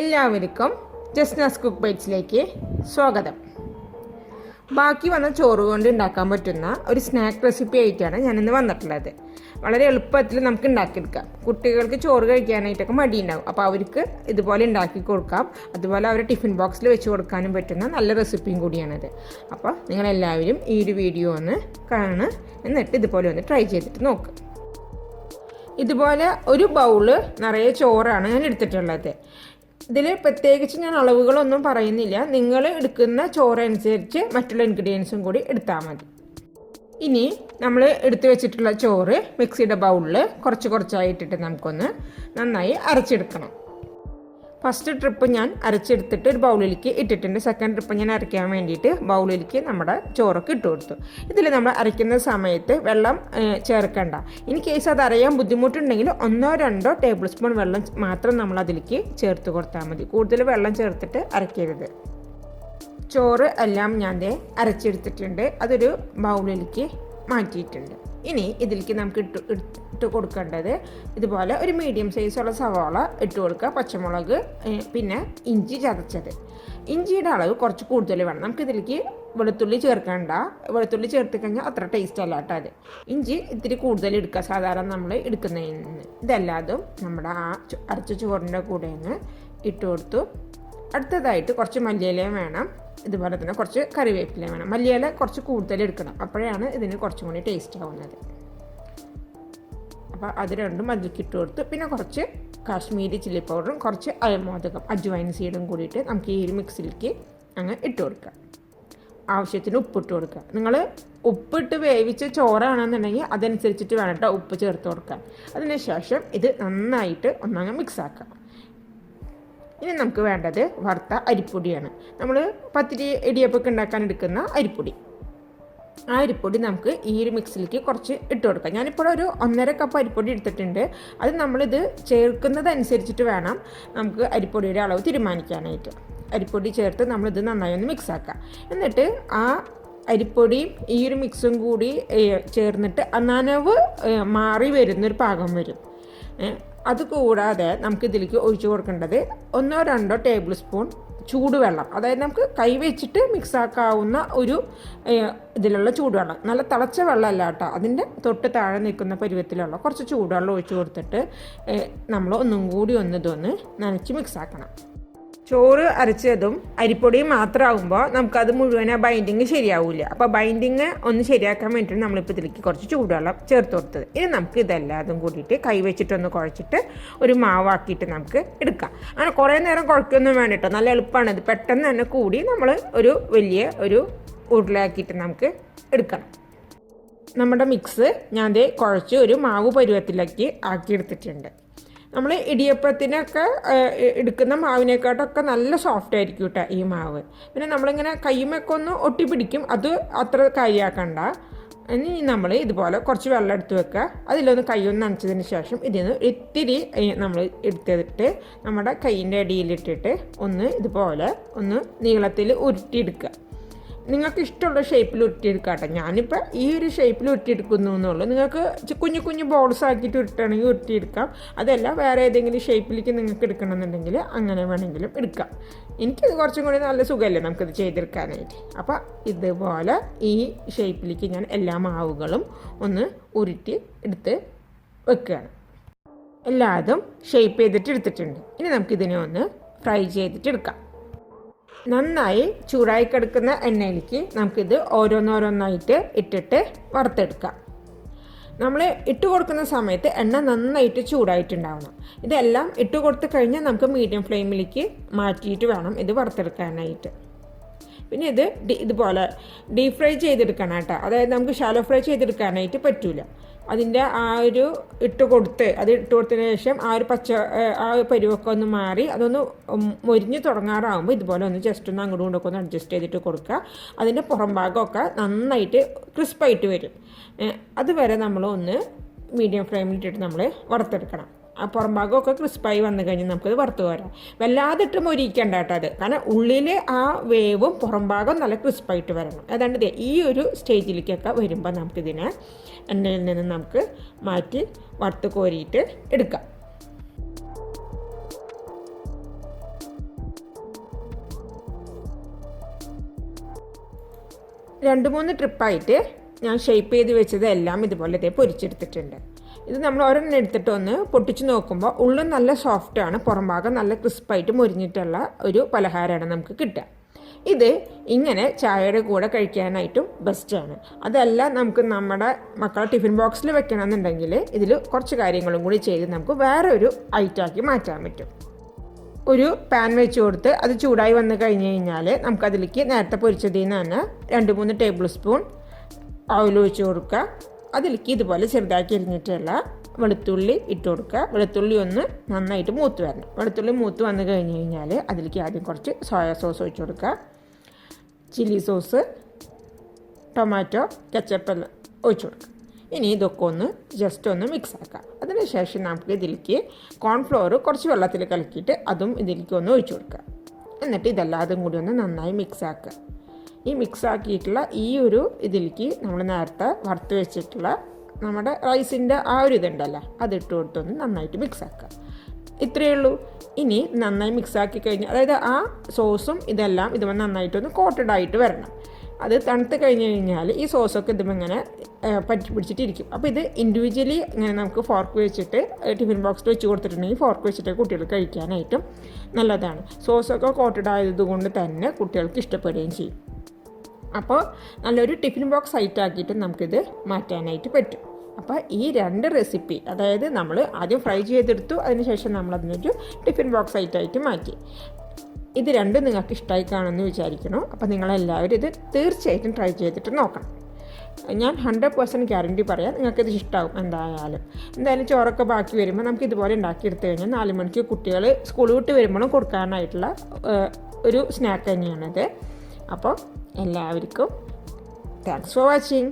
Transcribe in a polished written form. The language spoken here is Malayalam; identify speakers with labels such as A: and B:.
A: എല്ലാവർക്കും ജസ്നാസ് കുക്ക് ബൈറ്റ്സിലേക്ക് സ്വാഗതം. ബാക്കി വന്ന ചോറ് കൊണ്ട് ഉണ്ടാക്കാൻ പറ്റുന്ന ഒരു സ്നാക്ക് റെസിപ്പി ആയിട്ടാണ് ഞാനിന്ന് വന്നിട്ടുള്ളത്. വളരെ എളുപ്പത്തിൽ നമുക്ക് ഉണ്ടാക്കിയെടുക്കാം. കുട്ടികൾക്ക് ചോറ് കഴിക്കാനായിട്ടൊക്കെ മടിയുണ്ടാവും, അപ്പോൾ അവർക്ക് ഇതുപോലെ ഉണ്ടാക്കി കൊടുക്കാം. അതുപോലെ അവരെ ടിഫിൻ ബോക്സിൽ വെച്ച് കൊടുക്കാനും പറ്റുന്ന നല്ല റെസിപ്പിയും കൂടിയാണിത്. അപ്പോൾ നിങ്ങളെല്ലാവരും ഈ ഒരു വീഡിയോ ഒന്ന് കാണുക, എന്നിട്ട് ഇതുപോലെ ഒന്ന് ട്രൈ ചെയ്തിട്ട് നോക്കുക. ഇതുപോലെ ഒരു ബൗള് നിറയെ ചോറാണ് ഞാൻ എടുത്തിട്ടുള്ളത്. ഇതിൽ പ്രത്യേകിച്ച് ഞാൻ അളവുകളൊന്നും പറയുന്നില്ല. നിങ്ങൾ എടുക്കുന്ന ചോറനുസരിച്ച് മറ്റുള്ള ഇൻഗ്രീഡിയൻസും കൂടി എടുത്താൽ മതി. ഇനി നമ്മൾ എടുത്തു വെച്ചിട്ടുള്ള ചോറ് മിക്സിയുടെ ബൗളിൽ കുറച്ചായിട്ടിട്ട് നമുക്കൊന്ന് നന്നായി അരച്ചെടുക്കണം. ഫസ്റ്റ് ട്രിപ്പ് ഞാൻ അരച്ചെടുത്തിട്ട് ഒരു ബൗളിലേക്ക് ഇട്ടിട്ടുണ്ട്. സെക്കൻഡ് ട്രിപ്പ് ഞാൻ അരയ്ക്കാൻ വേണ്ടിയിട്ട് ബൗളിലേക്ക് നമ്മുടെ ചോറൊക്കെ ഇട്ട് കൊടുത്തു. ഇതിൽ നമ്മൾ അരയ്ക്കുന്ന സമയത്ത് വെള്ളം ചേർക്കണ്ട. ഇൻ കേസ് അത് അറിയാൻ ബുദ്ധിമുട്ടുണ്ടെങ്കിൽ 1-2 ടേബിൾ സ്പൂൺ വെള്ളം മാത്രം നമ്മൾ അതിലേക്ക് ചേർത്ത് കൊടുത്താൽ മതി. കൂടുതൽ വെള്ളം ചേർത്തിട്ട് അരയ്ക്കരുത്. ചോറ് എല്ലാം ഞാൻ അരച്ചെടുത്തിട്ടുണ്ട്. അതൊരു ബൗളിലേക്ക് മാറ്റിയിട്ടുണ്ട്. ഇനി ഇതിലേക്ക് നമുക്ക് ഇട്ട് കൊടുക്കേണ്ടത് ഇതുപോലെ ഒരു മീഡിയം സൈസുള്ള സവാള ഇട്ട് കൊടുക്കുക, പച്ചമുളക്, പിന്നെ ഇഞ്ചി ചതച്ചത്. ഇഞ്ചിയുടെ അളവ് കുറച്ച് കൂടുതൽ വേണം. നമുക്കിതിലേക്ക് വെളുത്തുള്ളി ചേർക്കണ്ട. വെളുത്തുള്ളി ചേർത്ത് കഴിഞ്ഞാൽ അത്ര ടേസ്റ്റ് അല്ല കേട്ടോ. അത് ഇഞ്ചി ഇത്തിരി കൂടുതൽ എടുക്കുക സാധാരണ നമ്മൾ എടുക്കുന്നതിൽ നിന്ന്. ഇതെല്ലാതും നമ്മുടെ ആ അരച്ച ചോറിൻ്റെ കൂടെ ഒന്ന് ഇട്ട് കൊടുത്തു. അടുത്തതായിട്ട് കുറച്ച് മല്ലിയിലയും വേണം. ഇതുപോലെ തന്നെ കുറച്ച് കറിവേപ്പില വേണം. മല്ലിയില കുറച്ച് കൂടുതൽ എടുക്കണം, അപ്പോഴാണ് ഇതിന് കുറച്ചും കൂടി ടേസ്റ്റ് ആവുന്നത്. അപ്പോൾ അത് രണ്ടും അതിലേക്കിട്ട് കൊടുത്ത് പിന്നെ കുറച്ച് കാശ്മീരി ചില്ലി പൗഡറും കുറച്ച് അയമോദകം അജ്വൈൻ സീഡും കൂടിയിട്ട് നമുക്ക് ഈ ഒരു മിക്സിലേക്ക് അങ്ങ് ഇട്ട് കൊടുക്കുക. ആവശ്യത്തിന് ഉപ്പിട്ട് കൊടുക്കുക. നിങ്ങൾ ഉപ്പിട്ട് വേവിച്ച ചോറാണെന്നുണ്ടെങ്കിൽ അതനുസരിച്ചിട്ട് വേണം കേട്ടോ ഉപ്പ് ചേർത്ത് കൊടുക്കാൻ. അതിനുശേഷം ഇത് നന്നായിട്ട് ഒന്നങ്ങ് മിക്സാക്കാം. ഇനി നമുക്ക് വേണ്ടത് വറുത്ത അരിപ്പൊടിയാണ്. നമ്മൾ പത്തിരി ഇടിയപ്പൊക്കെ ഉണ്ടാക്കാൻ എടുക്കുന്ന അരിപ്പൊടി. ആ അരിപ്പൊടി നമുക്ക് ഈ ഒരു മിക്സിലേക്ക് കുറച്ച് ഇട്ട് കൊടുക്കാം. ഞാനിപ്പോൾ ഒരു 1.5 കപ്പ് അരിപ്പൊടി എടുത്തിട്ടുണ്ട്. അത് നമ്മളിത് ചേർക്കുന്നതനുസരിച്ചിട്ട് വേണം നമുക്ക് അരിപ്പൊടിയുടെ അളവ് തീരുമാനിക്കാനായിട്ട്. അരിപ്പൊടി ചേർത്ത് നമ്മളിത് നന്നായി ഒന്ന് മിക്സാക്കാം. എന്നിട്ട് ആ അരിപ്പൊടിയും ഈ ഒരു മിക്സും കൂടി ചേർന്നിട്ട് നനവ് മാറി വരുന്നൊരു പാകം വരും. അതുകൂടാതെ നമുക്ക് ഇതിലേക്ക് ഒഴിച്ചു കൊടുക്കേണ്ടത് 1-2 ടേബിൾ സ്പൂൺ ചൂടുവെള്ളം. അതായത് നമുക്ക് കൈവച്ചിട്ട് മിക്സാക്കാവുന്ന ഒരു ഇതിലുള്ള ചൂടുവെള്ളം. നല്ല തിളച്ച വെള്ളമല്ല കേട്ടോ, അതിൻ്റെ തൊട്ട് താഴെ നിൽക്കുന്ന പരുവത്തിലുള്ള കുറച്ച് ചൂടുവെള്ളം ഒഴിച്ചു കൊടുത്തിട്ട് നമ്മൾ ഒന്നും കൂടി ഇതൊന്ന് നനച്ച് മിക്സാക്കണം. ചോറ് അരച്ചതും അരിപ്പൊടിയും മാത്രമാകുമ്പോൾ നമുക്കത് മുഴുവൻ ബൈൻഡിങ് ശരിയാവില്ല. അപ്പോൾ ബൈൻഡിങ് ഒന്ന് ശരിയാക്കാൻ വേണ്ടിയിട്ട് നമ്മളിപ്പോൾ ഇതിലേക്ക് കുറച്ച് ചൂടുവെള്ളം ചേർത്ത് കൊടുത്തത്. ഇനി നമുക്ക് ഇതെല്ലാതും കൂടിയിട്ട് കൈവച്ചിട്ടൊന്ന് കുഴച്ചിട്ട് ഒരു മാവാക്കിയിട്ട് നമുക്ക് എടുക്കാം. അങ്ങനെ കുറേ നേരം കുഴക്കൊന്നും വേണ്ടിട്ടോ, നല്ല എളുപ്പമാണ്. ഇത് പെട്ടെന്ന് തന്നെ കൂടി നമ്മൾ വലിയ ഉരുളയാക്കിയിട്ട് നമുക്ക് എടുക്കണം. നമ്മുടെ മിക്സ് ഞാൻ കുഴച്ച് ഒരു മാവ് പരുവത്തിലേക്ക് ആക്കിയെടുത്തിട്ടുണ്ട്. നമ്മൾ ഇടിയപ്പത്തിനൊക്കെ എടുക്കുന്ന മാവിനെക്കാട്ടൊക്കെ നല്ല സോഫ്റ്റ് ആയിരിക്കും കേട്ടോ ഈ മാവ്. പിന്നെ നമ്മളിങ്ങനെ കൈമൊക്കെ ഒന്ന് ഒട്ടിപ്പിടിക്കും, അത് അത്ര കാര്യമാക്കണ്ട. ഇനി നമ്മൾ ഇതുപോലെ കുറച്ച് വെള്ളം എടുത്ത് വെക്കുക. അതിലൊന്ന് കൈയൊന്ന് നനച്ചതിന് ശേഷം ഇതിന് ഇത്തിരി നമ്മൾ എടുത്തിട്ട് നമ്മുടെ കൈയിൻ്റെ അടിയിലിട്ടിട്ട് ഇതുപോലെ ഒന്ന് നീളത്തിൽ ഉരുട്ടിയെടുക്കുക. നിങ്ങൾക്ക് ഇഷ്ടമുള്ള ഷേപ്പിൽ ഉരുട്ടിയെടുക്കാം കേട്ടോ. ഞാനിപ്പോൾ ഈ ഒരു ഷേപ്പിൽ ഉരുട്ടിയെടുക്കുന്നു എന്നുള്ളൂ. നിങ്ങൾക്ക് കുഞ്ഞു ബോൾസ് ആക്കിയിട്ട് ഉരുട്ടുകയാണെങ്കിൽ ഉരുട്ടിയെടുക്കാം. അതല്ല വേറെ ഏതെങ്കിലും ഷേപ്പിലേക്ക് നിങ്ങൾക്ക് എടുക്കണമെന്നുണ്ടെങ്കിൽ അങ്ങനെ വേണമെങ്കിലും എടുക്കാം. എനിക്കിത് കുറച്ചും കൂടി നല്ല സുഖമല്ലേ നമുക്കിത് ചെയ്തെടുക്കാനായിട്ട്. അപ്പോൾ ഇതുപോലെ ഈ ഷേപ്പിലേക്ക് ഞാൻ എല്ലാ മാവുകളും ഒന്ന് ഉരുട്ടി എടുത്ത് വെക്കുകയാണ്. എല്ലാതും ഷേപ്പ് ചെയ്തിട്ട് എടുത്തിട്ടുണ്ട്. ഇനി നമുക്കിതിനെ ഒന്ന് ഫ്രൈ ചെയ്തിട്ട് എടുക്കാം. നന്നായി ചൂടായി കിടക്കുന്ന എണ്ണയിലേക്ക് നമുക്കിത് ഓരോന്നായിട്ട് ഇട്ടിട്ട് വറുത്തെടുക്കാം. നമ്മൾ ഇട്ട് കൊടുക്കുന്ന സമയത്ത് എണ്ണ നന്നായിട്ട് ചൂടായിട്ടുണ്ടാവണം. ഇതെല്ലാം ഇട്ട് കൊടുത്ത് കഴിഞ്ഞാൽ നമുക്ക് മീഡിയം ഫ്ലെയിമിലേക്ക് മാറ്റിയിട്ട് വേണം ഇത് വറുത്തെടുക്കാനായിട്ട്. പിന്നെ ഇതുപോലെ ഡീപ് ഫ്രൈ ചെയ്തെടുക്കണം കേട്ടോ. അതായത് നമുക്ക് ഷാലോ ഫ്രൈ ചെയ്തെടുക്കാനായിട്ട് പറ്റില്ല. അതിൻ്റെ ഇട്ട് കൊടുത്തതിന് ശേഷം ആ ഒരു പരുവൊക്കെ ഒന്ന് മാറി അതൊന്ന് മൊരിഞ്ഞ് തുടങ്ങാറാകുമ്പോൾ ഇതുപോലെ ഒന്ന് ജസ്റ്റ് ഒന്ന് അങ്ങോട്ടും ഇങ്ങോട്ടൊക്കെ ഒന്ന് അഡ്ജസ്റ്റ് ചെയ്തിട്ട് കൊടുക്കുക. അതിൻ്റെ പുറം ഭാഗമൊക്കെ നന്നായിട്ട് ക്രിസ്പായിട്ട് വരും. അതുവരെ നമ്മളൊന്ന് മീഡിയം ഫ്ലെയിമിലിട്ടിട്ട് നമ്മൾ വറുത്തെടുക്കണം. ആ പുറം ഭാഗമൊക്കെ ക്രിസ്പായി വന്നു കഴിഞ്ഞാൽ നമുക്കത് വറുത്ത് വരാം. വല്ലാതിട്ട് മൊരിയിക്കേണ്ട കേട്ടോ അത്, കാരണം ഉള്ളിൽ ആ വേവും പുറം ഭാഗം നല്ല ക്രിസ്പായിട്ട് വരണം. ഏതാണ്ട് ഈ ഒരു സ്റ്റേജിലേക്കൊക്കെ വരുമ്പോൾ നമുക്കിതിനെ എണ്ണയിൽ നിന്ന് നമുക്ക് മാറ്റി വറുത്ത് കോരിയിട്ട് എടുക്കാം. 2-3 ട്രിപ്പായിട്ട് ഞാൻ ഷേപ്പ് ചെയ്ത് വെച്ചത് എല്ലാം ഇതുപോലെ പൊരിച്ചെടുത്തിട്ടുണ്ട്. ഇത് നമ്മൾ ഒരെണ്ണം എടുത്തിട്ട് ഒന്ന് പൊട്ടിച്ച് നോക്കുമ്പോൾ ഉള്ളും നല്ല സോഫ്റ്റാണ്, പുറം ഭാഗം നല്ല ക്രിസ്പായിട്ട് മുരിഞ്ഞിട്ടുള്ള ഒരു പലഹാരമാണ് നമുക്ക് കിട്ടുക. ഇത് ഇങ്ങനെ ചായയുടെ കൂടെ കഴിക്കാനായിട്ടും ബെസ്റ്റാണ്. അതല്ല നമുക്ക് നമ്മുടെ മക്കളെ ടിഫിൻ ബോക്സിൽ വെക്കണമെന്നുണ്ടെങ്കിൽ ഇതിൽ കുറച്ച് കാര്യങ്ങളും കൂടി ചെയ്ത് നമുക്ക് വേറെ ഒരു ഐറ്റമാക്കി മാറ്റാൻ പറ്റും. ഒരു പാൻ വെച്ച് കൊടുത്ത് അത് ചൂടായി വന്ന് കഴിഞ്ഞ് കഴിഞ്ഞാൽ നമുക്കതിലേക്ക് നേരത്തെ പൊരിച്ചതിൽ നിന്ന് തന്നെ 2-3 ടേബിൾ സ്പൂൺ ഓയിൽ ഒഴിച്ച് കൊടുക്കുക. അതിലേക്ക് ഇതുപോലെ ചെറുതാക്കി എരിഞ്ഞിട്ടുള്ള വെളുത്തുള്ളി ഇട്ട് കൊടുക്കുക. വെളുത്തുള്ളി ഒന്ന് നന്നായിട്ട് മൂത്ത് വരണം. വെളുത്തുള്ളി മൂത്ത് വന്ന് കഴിഞ്ഞ് കഴിഞ്ഞാൽ അതിലേക്ക് ആദ്യം കുറച്ച് സോയാ സോസ് ഒഴിച്ച് കൊടുക്കുക, ചില്ലി സോസ്, ടൊമാറ്റോ കെച്ചപ്പ് എല്ലാം ഒഴിച്ച് കൊടുക്കുക. ഇനി ഇതൊക്കെ ഒന്ന് ജസ്റ്റ് ഒന്ന് മിക്സ് ആക്കാം. അതിനുശേഷം നമുക്ക് ഇതിലേക്ക് കോൺഫ്ലോർ കുറച്ച് വെള്ളത്തിൽ കലക്കിയിട്ട് അതും ഇതിലേക്ക് ഒന്ന് ഒഴിച്ച് കൊടുക്കുക. എന്നിട്ട് ഇതെല്ലാതും കൂടി ഒന്ന് നന്നായി മിക്സ് ആക്കുക. ഈ മിക്സ് ആക്കിയിട്ടുള്ള ഈ ഒരു ഇതിലേക്ക് നമ്മൾ നേരത്തെ വറുത്ത് വെച്ചിട്ടുള്ള നമ്മുടെ റൈസിൻ്റെ ആ ഒരു ഇതുണ്ടല്ലോ അതിട്ട് കൊടുത്തൊന്ന് നന്നായിട്ട് മിക്സ് ആക്കുക. ഇത്രയേ ഉള്ളൂ. ഇനി നന്നായി മിക്സ് ആക്കി കഴിഞ്ഞാൽ, അതായത് ആ സോസും ഇതെല്ലാം ഇതുമ്പോൾ നന്നായിട്ടൊന്ന് കോട്ടഡായിട്ട് വരണം. അത് തണുത്ത് കഴിഞ്ഞ് കഴിഞ്ഞാൽ ഈ സോസൊക്കെ ഇതുമ്പോൾ ഇങ്ങനെ പറ്റി പിടിച്ചിട്ടിരിക്കും. അപ്പോൾ ഇത് ഇൻഡിവിജ്വലി ഇങ്ങനെ നമുക്ക് ഫോർക്ക് വെച്ചിട്ട് ടിഫിൻ ബോക്സിൽ വെച്ച് കൊടുത്തിട്ടുണ്ടെങ്കിൽ ഫോർക്ക് വെച്ചിട്ട് കുട്ടികൾക്ക് കഴിക്കാനായിട്ടും നല്ലതാണ്. സോസൊക്കെ കോട്ടഡ് ആയതുകൊണ്ട് തന്നെ കുട്ടികൾക്ക് ഇഷ്ടപ്പെടുകയും ചെയ്യും. അപ്പോൾ നല്ലൊരു ടിഫിൻ ബോക്സ് ആക്കിയിട്ട് നമുക്കിത് മാറ്റാനായിട്ട് പറ്റും. അപ്പോൾ ഈ 2 റെസിപ്പി, അതായത് നമ്മൾ ആദ്യം ഫ്രൈ ചെയ്തെടുത്തു, അതിനുശേഷം നമ്മളതിനൊരു ടിഫിൻ ബോക്സ് ആയിട്ട് മാറ്റി. ഇത് രണ്ടും നിങ്ങൾക്ക് ഇഷ്ടമായി കാണുമെന്ന് വിചാരിക്കണം. അപ്പോൾ നിങ്ങളെല്ലാവരും ഇത് തീർച്ചയായിട്ടും ട്രൈ ചെയ്തിട്ട് നോക്കണം. ഞാൻ 100% ഗ്യാരണ്ടി പറയാം, നിങ്ങൾക്കിത് ഇഷ്ടമാവും. എന്തായാലും ചോറൊക്കെ ബാക്കി വരുമ്പോൾ നമുക്ക് ഇതുപോലെ ഉണ്ടാക്കിയെടുത്ത് കഴിഞ്ഞാൽ 4 മണിക്ക് കുട്ടികൾ സ്കൂൾ വിട്ട് വരുമ്പോഴും കൊടുക്കാനായിട്ടുള്ള ഒരു സ്നാക്ക് തന്നെയാണിത്. അപ്പോൾ എല്ലാവർക്കും താങ്ക്സ് ഫോർ വാച്ചിങ്.